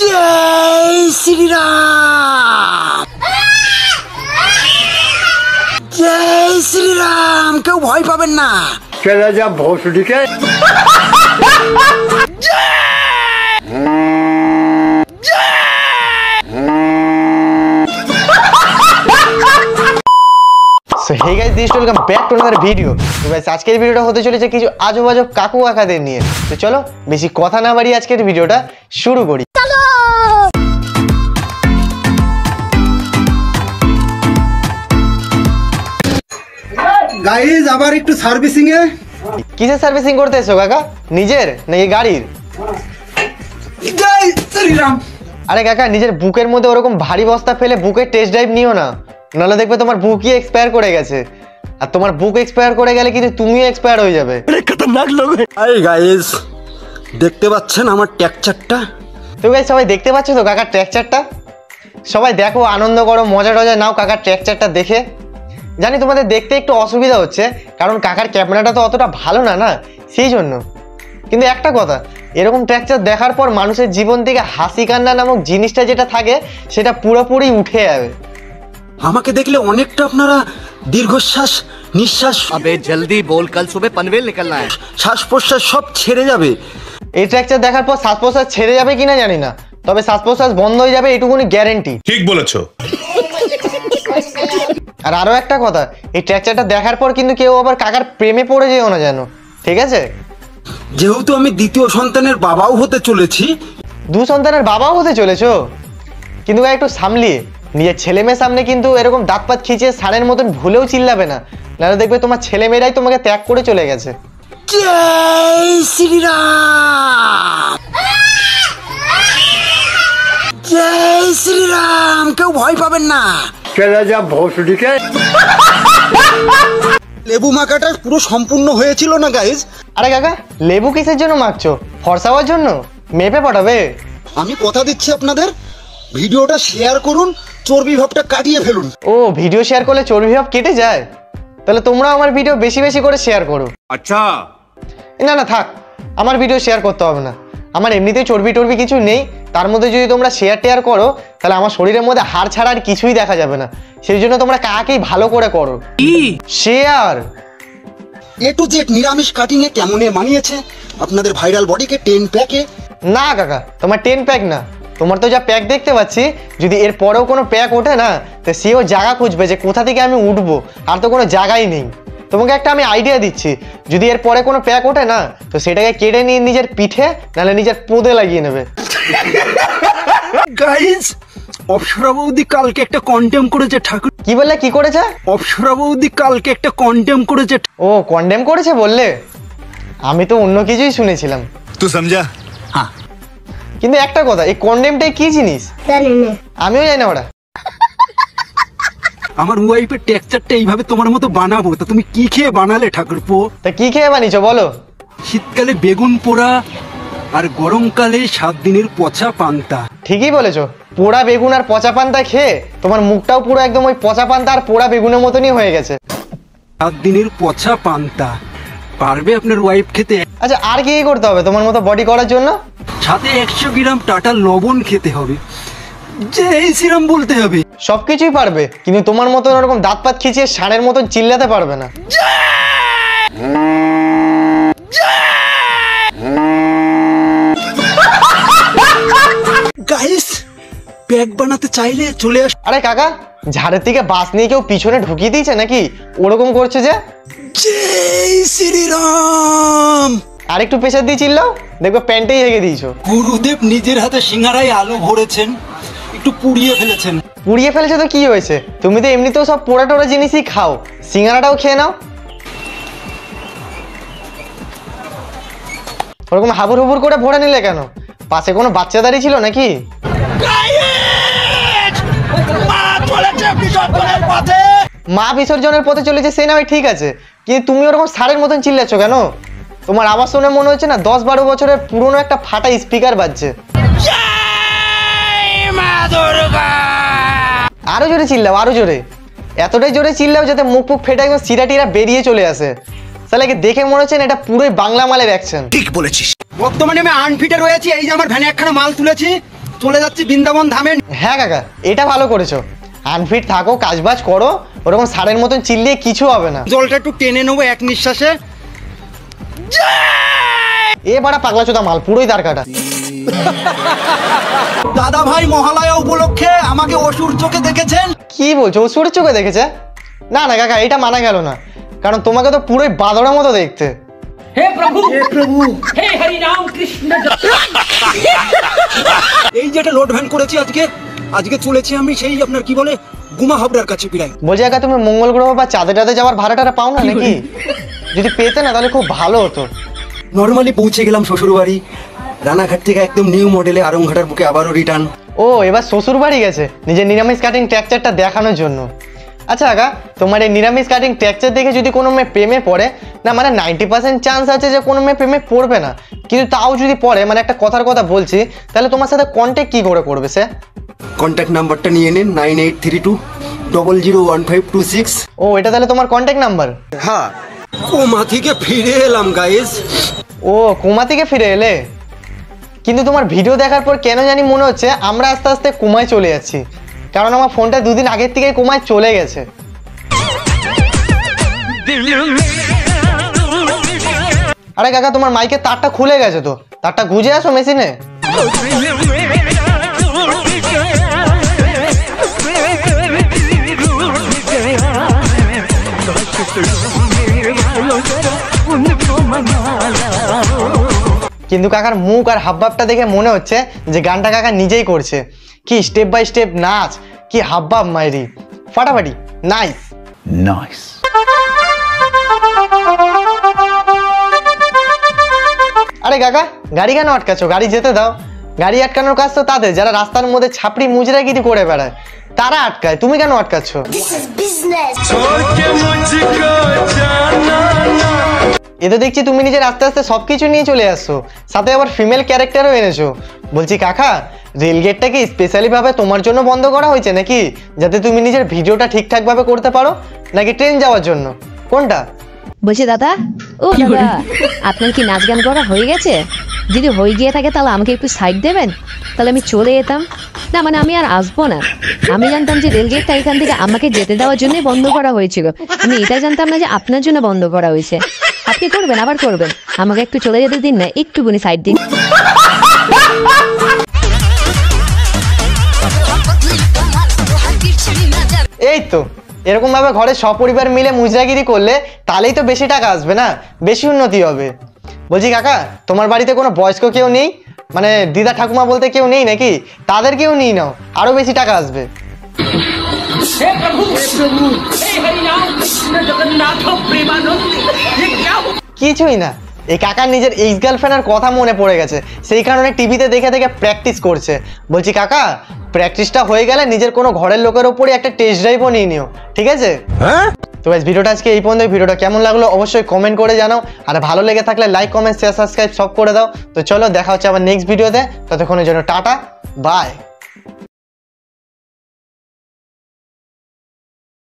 জয় শ্রীরাম, জয় শ্রীরাম। কেউ ভয় পাবেন না, চলে যা ভোসডিকে। So hey guys, this is welcome back to another video. তো guys আজকের ভিডিওটা হতে চলেছে কিছু আজব আজব কাকু কাকাদের নিয়ে। তো চলো বেশি কথা না বাড়িয়ে আজকের ভিডিওটা শুরু করি। চলো গাইজ আবার একটু সার্ভিসিং এ। কিসের সার্ভিসিং করতে এসো কাকা? নিজের নাকি গাড়ির? জয় শ্রীরাম। আরে কাকা নিজের বুকের মধ্যে ওরকম ভারী বস্তা ফেলে বুকের টেস্ট ড্রাইভ নিও না, নাহলে দেখবে তোমার বুকই এক্সপায়ার করে গেছে। আর তোমার বুক এক্সপায়ার করে গেলে কিন্তু তুমিও এক্সপায়ার হয়ে যাবে। খতরনাক লোক। এই গাইজ দেখতে পাচ্ছেন আমার ট্যাকচারটা? তো গাইজ সবাই দেখতে পাচ্ছ তো কাকার ট্র্যাকচারটা? সবাই দেখো, আনন্দ করো, মজা টজা নাও কাকার ট্র্যাকচারটা দেখে। জানি তোমাদের দেখতে একটু অসুবিধা হচ্ছে, কারণ কাকার ক্যামেরাটা তো অতটা ভালো না না, সেই জন্য। কিন্তু একটা কথা, এরকম ট্র্যাকচার দেখার পর মানুষের জীবন থেকে হাসি কান্না নামক জিনিসটা যেটা থাকে সেটা পুরোপুরি উঠে যাবে। আমাকে দেখলে অনেকটা আপনারা দীর্ঘশ্বাস নিঃশ্বাস, अबे जल्दी बोल, कल सुबह पनवेल निकलना है। শ্বাস প্রশ্বাস সব ছেড়ে যাবে। এই ট্র্যাকচার দেখার পর শ্বাস প্রশ্বাস ছেড়ে যাবে কিনা জানি না, তবে শ্বাস প্রশ্বাস বন্ধ হয়ে যাবে এটুকুনি গ্যারেন্টি। ঠিক বলেছো। আর আরো একটা কথা, এই ট্র্যাকচারটা দেখার পর কিন্তু কেউ আবার কাকার প্রেমে পড়ে যেও না যেন, ঠিক আছে? যেহেতু আমি দ্বিতীয় সন্তানের বাবাও হতে চলেছি। দু সন্তানের বাবাও হতে চলেছো, কিন্তু একটু সামলিয়ে নিজের ছেলে মেয়ের সামনে কিন্তু এরকম দাঁত পাত খিচিয়ে ষাঁড়ের মতন ভুলেও চিল্লাবে না, নাহলে দেখবে তোমার ছেলে মেয়েরাই তোমাকে ত্যাগ করে চলে গেছে। জয় শ্রীরাম, জয় শ্রীরাম। কেউ ভয় পাবেন না, চলে যা ভোসডিকে। লেবু মাখাটা পুরো সম্পূর্ণ হয়েছিল না গাইজ। আরে কাকা লেবু কিসের জন্য মাখছো? ফর্সা হওয়ার জন্য? মেপে পাঠাবে? আমি কথা দিচ্ছি আপনাদের, ভিডিওটা শেয়ার করুন, চর্বি ভাবটা কাটিয়ে ফেলুন। ও ভিডিও শেয়ার করলে চর্বি ভাব কেটে যায়? তাহলে তোমরা আমার ভিডিও বেশি বেশি করে শেয়ার করো। আচ্ছা না না থাক, আমার ভিডিও শেয়ার করতে হবে না। আমার এমনিতেই চর্বি টর্বি কিছু নেই, তার মধ্যে যদি তোমরা শেয়ার টেয়ার করো তাহলে আমার শরীরের মধ্যে হাড় ছাড়া আর কিছুই দেখা যাবে না। সেই জন্য তোমরা কাকেই ভালো করে করো শেয়ার। এ টু জেড নিরামিষ কাটিং এ কেমনে মানিয়েছে আপনাদের ভাইরাল বডিকে 10 প্যাকে? না কাকা তোমার 10 প্যাক না, তোমার তো যা প্যাক দেখতে পাচ্ছি, যদি এর পরেও কোনো প্যাক ওঠে না তো সেও জায়গা খুঁজবে যে কোথা থেকে আমি উঠবো, আর তো কোনো জায়গাই নেই। তোমাকে একটা আমি আইডিয়া দিচ্ছি, যদি এর পরে কোনো প্যাক ওঠে না তো সেটাকে কেটে নিয়ে নিজের পিঠে নাহলে নিজের পোদে লাগিয়ে নেবে। গাইজ অপ্সরা বৌদি কালকে একটা কন্টেম করেছে। ঠাকুর কি বললে? কি করেছে? অপ্সরা বৌদি কালকে একটা কন্টেম করেছে। ও কন্ডেম করেছে বললে? আমি তো অন্য কিছুই শুনেছিলাম। तू समझा? হ্যাঁ কিন্তু একটা কথা, এই কন্ডেমটাই কি জিনিস আমিও জানি না ওরা। আমার ওয়াইফের টেক্সচারটা এইভাবে তোমার মতো বানাবো, তা তুমি কি খেয়ে বানালে ঠাকুরপো? তা কি খেয়ে বানিয়েছো বলো? শীতকালে বেগুন পোড়া আর গরমকালে 7 দিনের পচা পান্তা। ঠিকই বলেছো, পোড়া বেগুন আর পচা পান্তা খেয়ে তোমার মুখটাও পুরো একদম ওই পচা পান্তা আর পোড়া বেগুনের মতনই হয়ে গেছে। 7 দিনের পচা পান্তা পারবে আপনার ওয়াইফ খেতে? আচ্ছা আর কি কি করতে হবে তোমার মতো বডি করার জন্য? সাথে 100 গ্রাম টাটা লবণ খেতে হবে, জয় শ্রীরাম বলতে হবে। সবকিছুই পারবে, কিন্তু তোমার মতন ওরকম দাঁত পাত খিচিয়ে ষাঁড়ের মতন চিল্লাতে পারবে না। গাইস প্যাক বানাতে চাইলে চলে আস। আরে কাকা ঝাড়ের থেকে বাস নিয়ে কেউ পিছনে ঢুকিয়ে দিয়েছে নাকি? ওরকম করছে যে। জয় শ্রীরাম। আর একটু প্রেশার দিয়ে চিল্লাও, দেখবে প্যান্টেই হেগে দিয়েছো। গুরুদেব নিজের হাতে সিঙ্গারায় আলু ভরেছেন, একটু পুড়িয়ে ফেলেছেন। পুড়িয়ে ফেলেছে তো কি হয়েছে? তুমি তো এমনিতেও সব পোড়া টোড়া জিনিসই খাও, সিঙ্গারাটাও খেয়ে নাও। ওরকম হাবুর হুবুর করে ভরে নিলে কেন? পাশে কোনো বাচ্চা দাঁড়িয়ে ছিল নাকি? মা বিসর্জনের পথে চলেছে সে না হয় ঠিক আছে, কিন্তু তুমি ওরকম ষাঁড়ের মতন চিল্লাচ্ছ কেন? তোমার আওয়াজ শুনে মনে হচ্ছে না 10-12 বছরের পুরনো একটা ফাটা স্পিকার বাজছে। আরো জোরে চিল্লাও, আরো জোরে, এতটাই জোরে চিল্লাও যাতে মুখ ফুক ফেটে একদম সিরা টিরা বেরিয়ে চলে আসে। তাহলে দেখে মনে হচ্ছে না এটা পুরোই বাংলা মালের অ্যাকশন। ঠিক বলেছিস। বর্তমানে আমি আনফিটে রয়েছি, এই যে আমার ভ্যানে একখানা মাল তুলেছি, চলে যাচ্ছি বৃন্দাবন ধামে। হ্যাঁ কাকা, এটা ভালো করেছো। আনফিট থাকো, কাজবাজ করো, ওরকম ষাঁড়ের মতন চিল্লিয়ে কিছু হবে না। জলটা একটু টেনে নেবো এক নিঃশ্বাসে। এ বাড়া পাগলা চোদা মাল, পুরোই তার কাটা। দাদা ভাই মহালয়া উপলক্ষে আমাকে অসুর চোখে দেখেছেন। কি বলছো, অসুরের চোখে দেখেছে? না না কাকা, এটা মানা গেল না, কারণ তোমাকে তো পুরোই বাঁদরের মতো দেখতে। हे प्रभु हे हरि राम कृष्ण। এই যে একটা লোড ভ্যান করেছি আজকে চলেছি আমি সেই আপনার কি বলে গুমা হাবড়ার কাছে প্রায়। বলছি কাকা, তুমি মঙ্গল গ্রহ বা চাঁদে টাদে যাওয়ার ভাড়াটা পাও না নাকি? যদি পেতে না তাহলে খুব ভালো হতো। নর্মালি পৌঁছে গেলাম শ্বশুর বাড়ি, রানাঘাট থেকে একদম নিউ মডেলে আরংঘাটার বুকে আবারও রিটার্ন। ও, এবার শ্বশুর বাড়ি গেছে নিজের নিরামিষ কাটিং টেক্সচারটা দেখানোর জন্য। আচ্ছা কাকা, তোমার এই নিরামিষ কাটিং টেক্সচার দেখে যদি কোনো মেয়ে প্রেমে পড়ে, না মানে 90% চান্স আছে যে কোনো মেয়ে প্রেমে পড়বে না, কিন্তু তাও যদি পড়ে, মানে একটা কথার কথা বলছি, তাহলে তোমার সাথে কন্ট্যাক্ট কি করে করবে সে? কন্ট্যাক্ট নাম্বারটা নিয়ে নিন 9832001526। ও, এটা তাহলে তোমার কন্ট্যাক্ট নাম্বার? হ্যাঁ, কোমা থেকে ফিরে এলাম গাইস। ও, কোমা থেকে ফিরে এলে? কিন্তু তোমার ভিডিও দেখার পর কেন জানি মনে হচ্ছে আমরা আস্তে আস্তে কোমায় চলে যাচ্ছি, কারণ আমার ফোনটা দুদিন আগের থেকে কোমায় চলে গেছে। আরে কাকা, তোমার মাইকের তারটা খুলে গেছে তো, তারটা গুঁজে আসো মেশিনে। কিন্তু কাকার মুখ আর হাবভাবটা দেখে মনে হচ্ছে যে গানটা কাকা নিজেই করছে। কি স্টেপ বাই স্টেপ নাচ, কি হাবভাব মাইরি, ফাটাফাটি, নাইস नाइस। আরে কাকা, গাড়ি কেন আটকাচ্ছ? গাড়ি যেতে দাও। গাড়ি আটকানোর কাজ তো তাদের যারা রাস্তার মধ্যে ছাপড়ি মুজরাগিরি করে বেড়ায়, তারা আটকায়, তুমি কেন আটকাচ্ছ? এ তো দেখছি তুমি নিজের আস্তে আস্তে সবকিছু নিয়ে চলে আসছো, সাথে আবার ফিমেল ক্যারেক্টারও এনেছো। বলছি কাকা, রেলগেটটা কি স্পেশালি ভাবে তোমার জন্য বন্ধ করা হয়েছে নাকি, যাতে তুমি নিজের ভিডিওটা ঠিকঠাক ভাবে করতে পারো, নাকি ট্রেন যাওয়ার জন্য, কোনটা? বলছি দাদা, ও দাদা, আপনার কি নাচ গান করা হয়ে গেছে? যদি হয়ে গিয়ে থাকে তাহলে আমাকে একটু সাইড দেবেন, তাহলে আমি চলে যেতাম। না মানে আমি আর আসবো না। আমি জানতাম যে রেলগেটটা এখান থেকে আমাকে যেতে দেওয়ার জন্যই বন্ধ করা হয়েছিল, আমি এটা জানতাম না যে আপনার জন্য বন্ধ করা হয়েছে। আপনি করবেন, আবার করবেন, আমাকে একটু চলে যেতে দিন না, একটুখানি সাইড দিন। এই তো এরকম ভাবে ঘরে সপরিবার মিলে মুজরাগিরি করলে তাহলেই তো বেশি টাকা আসবে না, বেশি উন্নতি হবে। বলছি কাকা, তোমার বাড়িতে কোনো বয়স্ক কেউ নেই, মানে দিদা ঠাকুমা বলতে কেউ নেই নাকি? তাদেরকেও নিয়ে নাও, আরো বেশি টাকা আসবে। हे प्रभु हे हरि राम कृष्ण जगन्नाथ प्रेमानंद। ये क्या हो? কিছুই না, এই কাকার নিজের এক্স গার্লফ্রেন্ডের কথা মনে পড়ে গেছে, সেই কারণে টিভিতে দেখে দেখে প্র্যাকটিস করছে। বলছি কাকা, প্র্যাকটিসটা হয়ে গেলে নিজের কোনো ঘরের লোকের ওপরে একটা টেস্ট ড্রাইভও নিয়ে নিও, ঠিক আছে? তো গাইস, ভিডিওটা আজকে এই পর্যন্ত। ভিডিওটা কেমন লাগলো অবশ্যই কমেন্ট করে জানাও, আর ভালো লেগে থাকলে লাইক, কমেন্ট, শেয়ার, সাবস্ক্রাইব সব করে দাও। তো চলো, দেখা হচ্ছে আবার নেক্সট ভিডিওতে, ততক্ষণের জন্য টাটা, বাই।